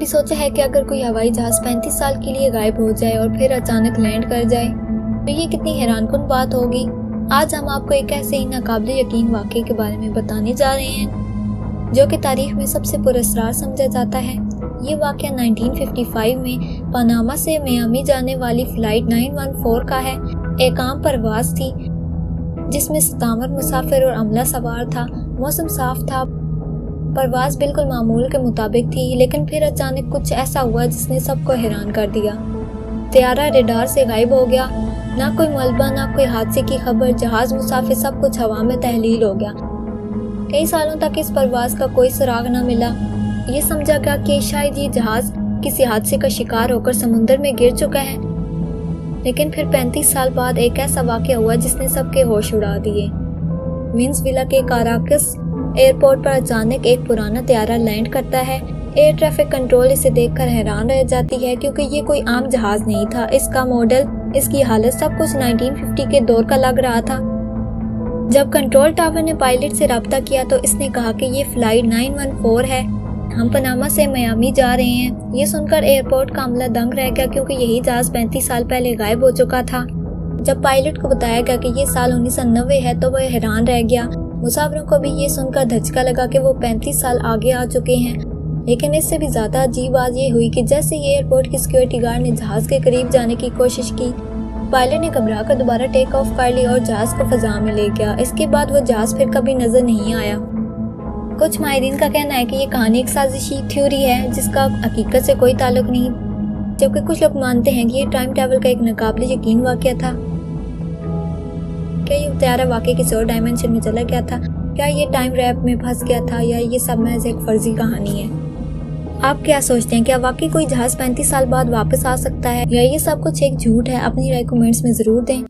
کبھی سوچا ہے کہ اگر کوئی ہوائی جہاز 35 سال کے لیے غائب ہو جائے اور پھر اچانک لینڈ کر جائے تو یہ کتنی حیران کن بات ہوگی؟ آج ہم آپ کو ایک ایسے ہی ناقابل یقین واقعے کے بارے میں بتانے جا رہے ہیں جو کہ تاریخ میں سب سے پراسرار سمجھا جاتا ہے۔ یہ واقعہ 1955 میں پاناما سے میامی جانے والی فلائٹ 914 کا ہے۔ ایک عام پرواز تھی جس میں 57 مسافر اور عملہ سوار تھا۔ موسم صاف تھا، پرواز بالکل معمول کے مطابق تھی، لیکن پھر اچانک کچھ ایسا ہوا جس نے سب کو حیران کر دیا۔ طیارہ ریڈار سے غائب ہو گیا، نہ کوئی ملبہ نہ کوئی حادثے کی خبر، جہاز مسافر سب کچھ ہوا میں تحلیل ہو گیا۔ کئی سالوں تک اس پرواز کا کوئی سراغ نہ ملا۔ یہ سمجھا گیا کہ شاید یہ جہاز کسی حادثے کا شکار ہو کر سمندر میں گر چکا ہے، لیکن پھر 35 سال بعد ایک ایسا واقعہ ہوا جس نے سب کے ہوش اڑا دیے۔ وینزویلا کے کاراکس ایئرپورٹ پر اچانک ایک پرانا طیارہ لینڈ کرتا ہے۔ ایئر ٹریفک کنٹرول اسے دیکھ کر حیران رہ جاتی ہے کیونکہ یہ کوئی عام جہاز نہیں تھا۔ اس کا ماڈل، اس کی حالت سب کچھ 1950 کے دور کا لگ رہا تھا۔ جب کنٹرول ٹاور نے پائلٹ سے رابطہ کیا تو اس نے کہا کہ یہ فلائٹ 914 ہے، ہم پاناما سے میامی جا رہے ہیں۔ یہ سن کر ایئرپورٹ کا عملہ دنگ رہ گیا کیونکہ یہی جہاز 35 سال پہلے غائب ہو چکا تھا۔ جب پائلٹ کو بتایا گیا کہ یہ سال 1990 ہے تو وہ حیران رہ گیا۔ مسافروں کو بھی یہ سن کر دھچکا لگا کہ وہ 35 سال آگے آ چکے ہیں، لیکن اس سے بھی زیادہ عجیب بات یہ ہوئی کہ جیسے ہی ایئرپورٹ کی سیکیورٹی گارڈ نے جہاز کے قریب جانے کی کوشش کی، پائلٹ نے گھبرا کر دوبارہ ٹیک آف کر لی اور جہاز کو فضا میں لے گیا۔ اس کے بعد وہ جہاز پھر کبھی نظر نہیں آیا۔ کچھ ماہرین کا کہنا ہے کہ یہ کہانی ایک سازشی تھیوری ہے جس کا حقیقت سے کوئی تعلق نہیں، جبکہ کچھ لوگ مانتے ہیں کہ یہ ٹائم ٹریول کا ایک ناقابل یقین واقعہ تھا۔ کیا یہ طیارہ واقعی کسی اور ڈائمینشن میں چلا گیا تھا؟ کیا یہ ٹائم ریپ میں پھنس گیا تھا یا یہ سب محض ایک فرضی کہانی ہے؟ آپ کیا سوچتے ہیں؟ کیا واقعی کوئی جہاز 35 سال بعد واپس آ سکتا ہے یا یہ سب کچھ ایک جھوٹ ہے؟ اپنی رائے کمنٹس میں ضرور دیں۔